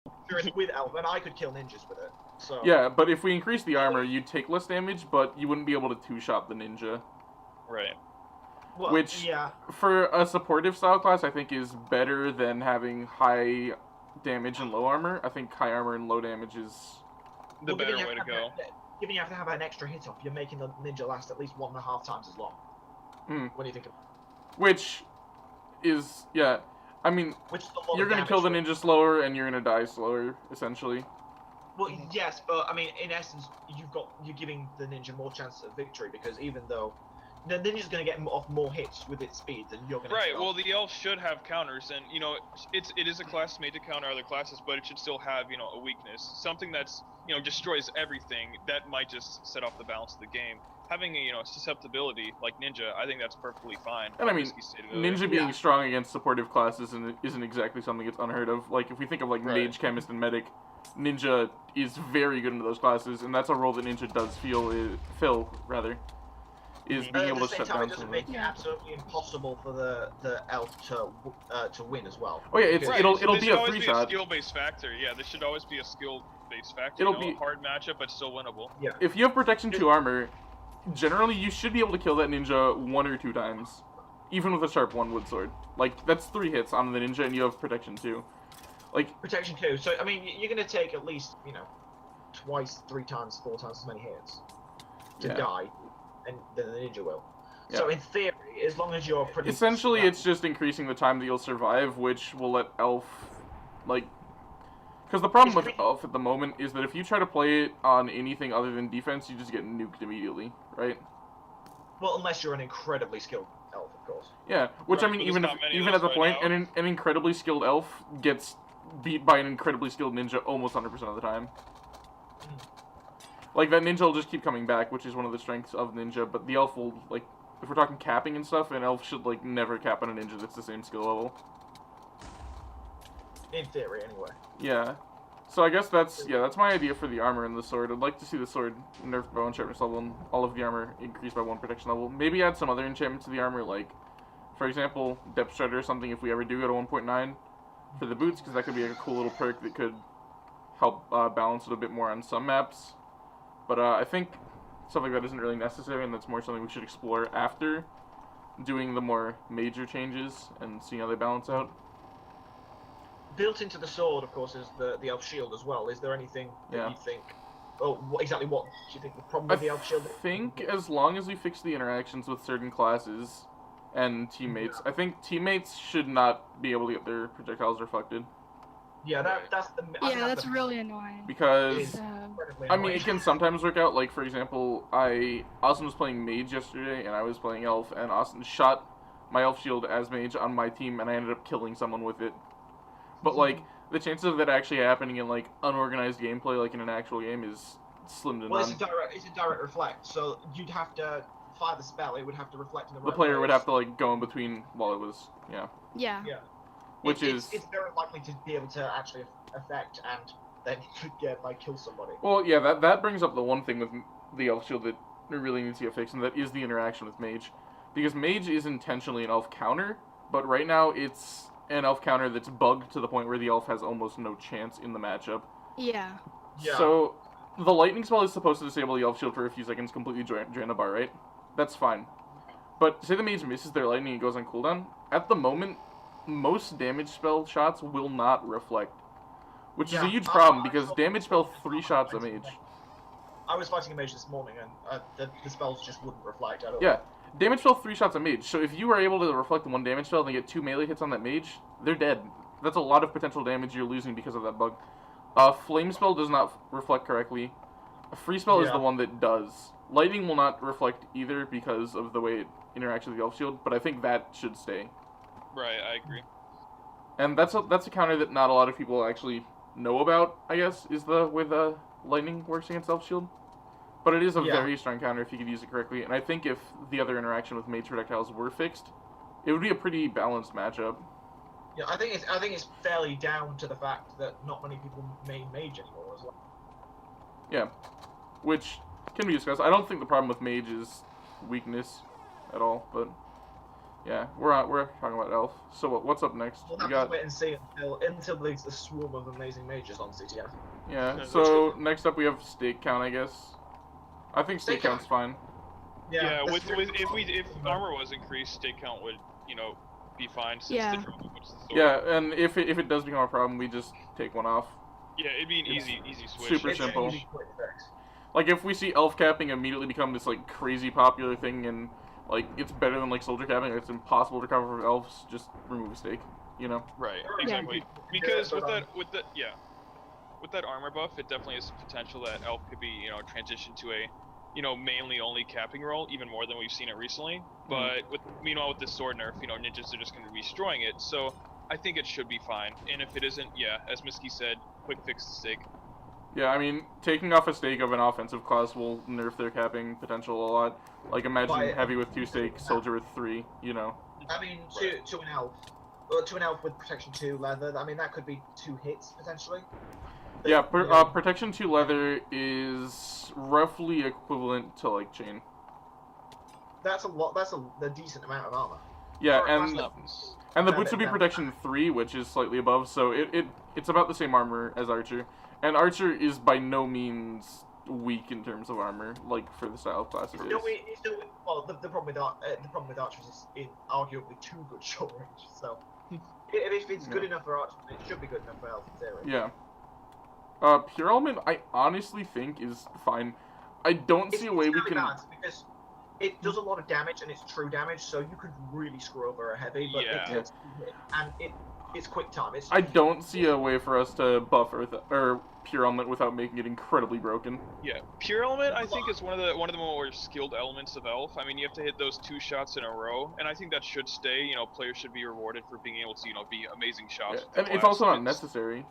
with elf, and I could kill ninjas with it. So Yeah, but if we increase the armor, you'd take less damage, but you wouldn't be able to two-shot the ninja. Right. well, Which, yeah, for a supportive style class, I think is better than having high damage and low armor. I think high armor and low damage is... The better way to go. Given you have to have an extra hit off, you're making the ninja last at least 1.5 times as long. What do you think of? Which is, yeah, I mean, Which is a lot you're of going to kill the damage. ninja slower and you're going to die slower, essentially. Well, yes, but I mean, in essence, you're giving the ninja more chance of victory because even though the ninja's going to get off more hits with its speed than you're going to. Right. Well, the elf should have counters, and it is a class made to counter other classes, but it should still have a weakness, something that's destroys everything. That might just set off the balance of the game. Having a susceptibility like ninja, I think that's perfectly fine. And I mean, ninja being strong against supportive classes isn't exactly something that's unheard of. Like, if we think of, like, mage, chemist, and medic, ninja is very good into those classes, and that's a role that ninja does fill, is being able to shut down it doesn't make it absolutely impossible for the elf to win as well. Oh yeah, it'll be a 3-shot. Be a skill-based factor. Yeah, this should always be a skill-based factor. It'll be a hard matchup, but still winnable. Yeah. If you have protection 2 armor, generally you should be able to kill that ninja 1 or 2 times, even with a sharp 1 wood sword. Like, that's 3 hits on the ninja, and you have protection 2. Like, protection 2. So I mean, you're going to take at least twice, 3 times, 4 times as many hits to die, and then the ninja will. Yeah. So in theory, as long as you're pretty... Essentially, it's just increasing the time that you'll survive, which will let elf, like... Because the problem with elf at the moment is that if you try to play it on anything other than defense, you just get nuked immediately, right? Well, unless you're an incredibly skilled elf, of course. Yeah, which, I mean, even at the point, an incredibly skilled elf gets beat by an incredibly skilled ninja almost 100% of the time. Like, that ninja will just keep coming back, which is one of the strengths of ninja, but the elf will, like, if we're talking capping and stuff, an elf should, like, never cap on a ninja that's the same skill level. In theory, anyway. Yeah. So I guess that's my idea for the armor and the sword. I'd like to see the sword nerfed by 1 sharpness level and all of the armor increased by 1 protection level. Maybe add some other enchantments to the armor, like, for example, Depth Strider or something if we ever do go to 1.9 for the boots, because that could be a cool little perk that could help balance it a bit more on some maps. But I think stuff like that isn't really necessary, and that's more something we should explore after doing the more major changes and seeing how they balance out. Built into the sword, of course, is the elf shield as well. Is there anything that you think... Oh, exactly what do you think the problem with the elf shield is? I think as long as we fix the interactions with certain classes and teammates, I think teammates should not be able to get their projectiles reflected. Yeah, that's really annoying. Because, I mean, it can sometimes work out. Like, for example, Austin was playing mage yesterday, and I was playing elf, and Austin shot my elf shield as mage on my team, and I ended up killing someone with it. But, like, the chances of that actually happening in, like, unorganized gameplay, like in an actual game, is slim to none. Well, it's a direct reflect, so you'd have to fire the spell, it would have to reflect in the right The player place. would have to, like, go in between while it was, Yeah. Yeah. It's very likely to be able to actually affect and then kill somebody. Well, yeah, that brings up the one thing with the elf shield that really needs to get fixed, and that is the interaction with mage. Because mage is intentionally an elf counter, but right now it's an elf counter that's bugged to the point where the elf has almost no chance in the matchup. Yeah. So, the lightning spell is supposed to disable the elf shield for a few seconds, completely drain the bar, right? That's fine. But say the mage misses their lightning and goes on cooldown, at the moment, most damage spell shots will not reflect. Which is a huge problem, because damage spell 3 shots a mage. I was fighting a mage this morning, and the spells just wouldn't reflect at all. Yeah. Damage spell 3 shots a mage, so if you are able to reflect the 1 damage spell and they get 2 melee hits on that mage, they're dead. That's a lot of potential damage you're losing because of that bug. Flame spell does not reflect correctly. A free spell is the one that does. Lightning will not reflect either because of the way it interacts with the elf shield, but I think that should stay. Right, I agree. And that's a counter that not a lot of people actually know about, I guess, is the way the lightning works against elf shield. But it is a very strong counter if you could use it correctly, and I think if the other interaction with mage projectiles were fixed, it would be a pretty balanced matchup. Yeah, I think it's fairly down to the fact that not many people main mage anymore as well. Yeah, which can be discussed. I don't think the problem with mage is weakness at all, but Yeah, we're talking about Elf. So what's up next? We'll have to wait and see until there's a swarm of amazing mages on CTF. Yeah. So next up we have stake count, I guess. I think stake count's fine. Yeah. If armor was increased, stake count would be fine since the drone puts the sword. Yeah, and if it does become a problem, we just take one off. Yeah, it'd be an easy switch. Super simple. Like if we see elf capping immediately become this like crazy popular thing and like it's better than like soldier capping, it's impossible to cover from elves, just remove a stake, Right, exactly. Because with that armor buff, it definitely has potential that elf could be, transitioned to a mainly only capping role, even more than we've seen it recently. But meanwhile with this sword nerf, ninjas are just going to be destroying it. So I think it should be fine. And if it isn't, as Misky said, quick fix the stake. Yeah, I mean, taking off a stake of an offensive class will nerf their capping potential a lot. Like imagine heavy with 2 stakes, soldier with 3. I mean, to an elf with protection 2 leather. I mean, that could be 2 hits potentially. Yeah, protection 2 leather is roughly equivalent to like chain. That's a lot. That's a decent amount of armor. Yeah, and the boots would be protection 3, which is slightly above, so it's about the same armor as Archer. And Archer is by no means weak in terms of armor, like for the style of class it is. Well, the problem with Archers is it's arguably too good short range. So if it's good enough for Archers, it should be good enough for Elf in theory. Yeah. Pure Element, I honestly think is fine. I don't see a way we can. Because it does a lot of damage and it's true damage, so you could really screw over a heavy, but it's quick time. I don't see a way for us to buff Pure Element without making it incredibly broken. Yeah, Pure Element I think is one of the more skilled elements of Elf. I mean, you have to hit those 2 shots in a row, and I think that should stay. Players should be rewarded for being able to be amazing shots. Yeah. And it's also not necessary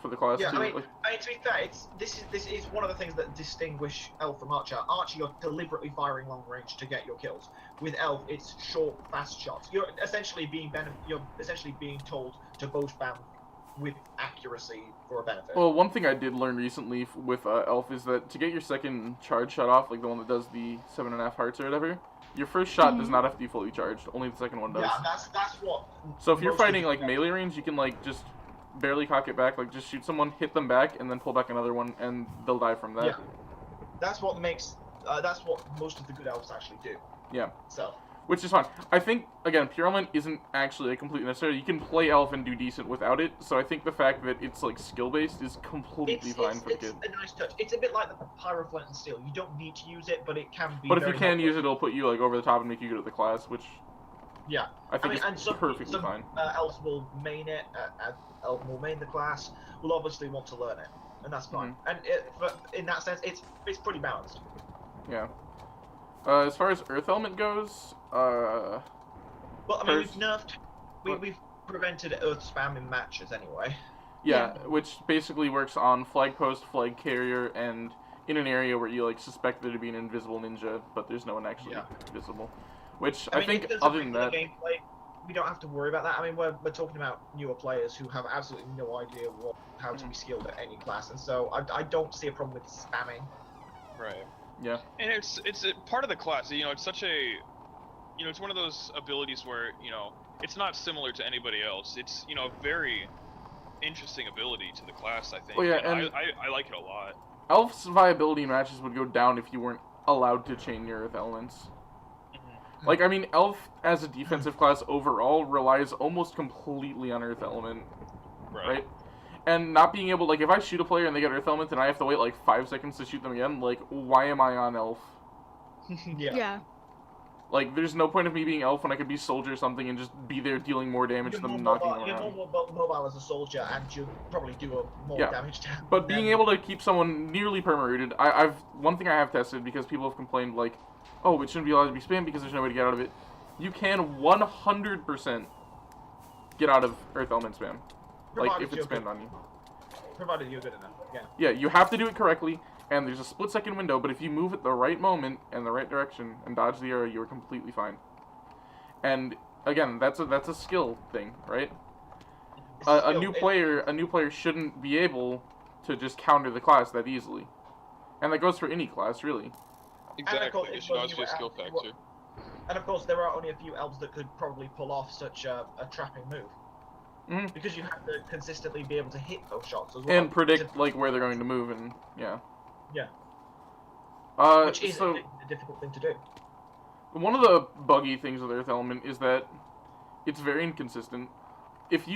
for the class too. I mean, to be fair, this is one of the things that distinguish Elf from Archer. Archer, you're deliberately firing long range to get your kills. With Elf, it's short, fast shots. You're essentially being told to bow spam with accuracy for a benefit. Well, one thing I did learn recently with Elf is that to get your second charge shot off, like the one that does the 7.5 hearts or whatever, your first shot does not have to be fully charged. Only the second one does. Yeah, that's what. So if you're fighting like melee range, you can like just barely cock it back, like just shoot someone, hit them back, and then pull back another one, and they'll die from that. Yeah. That's what makes. That's what most of the good elves actually do. Yeah. So. Which is fine. I think, again, Pure Element isn't actually completely necessary. You can play Elf and do decent without it, so I think the fact that it's, like, skill-based is completely fine for the kid. It's a nice touch. It's a bit like the Pyroflint and Steel. You don't need to use it, but it can be. But if you can use it, it'll put you, like, over the top and make you good at the class, which... Yeah. I think it's perfectly fine. Elves will main it, Elf will main the class, will obviously want to learn it, and that's fine. And in that sense, it's pretty balanced. Yeah. As far as Earth Element goes, well, I mean, we've prevented Earth spam in matches anyway. Yeah, which basically works on flag post, flag carrier, and in an area where you like suspect there to be an invisible ninja, but there's no one actually visible. Which I think, other than that, gameplay, we don't have to worry about that. I mean, we're talking about newer players who have absolutely no idea how to be skilled at any class, and so I don't see a problem with spamming. Right. Yeah. And it's a part of the class. It's such a, it's one of those abilities where it's not similar to anybody else. It's a very interesting ability to the class, I think. Oh yeah, and I like it a lot. Elf's viability in matches would go down if you weren't allowed to chain your Earth elements. Like, I mean, Elf as a defensive class overall relies almost completely on Earth element, right? And not being able, like, if I shoot a player and they get Earth element and I have to wait like 5 seconds to shoot them again, like, why am I on Elf? Yeah. Like, there's no point of me being Elf when I could be Soldier or something and just be there dealing more damage than knocking them around. You're more mobile as a Soldier, and you'll probably do more damage to them. But being able to keep someone nearly perma-rooted, one thing I have tested, because people have complained, like, oh, it shouldn't be allowed to be spammed because there's no way to get out of it. You can 100% get out of Earth element spam. Like, if it's spammed on you. Provided you're good enough, yeah. Yeah, you have to do it correctly, and there's a split-second window, but if you move at the right moment and the right direction and dodge the arrow, you're completely fine. And, again, that's a skill thing, right? A new player shouldn't be able to just counter the class that easily. And that goes for any class, really. Exactly, it should also be a skill factor. And of course, there are only a few elves that could probably pull off such a trapping move. Mm-hmm. Because you have to consistently be able to hit those shots as well. And predict like where they're going to move, and yeah. Yeah. Which is so a difficult thing to do. one of the buggy things with Earth Element is that it's very inconsistent. If you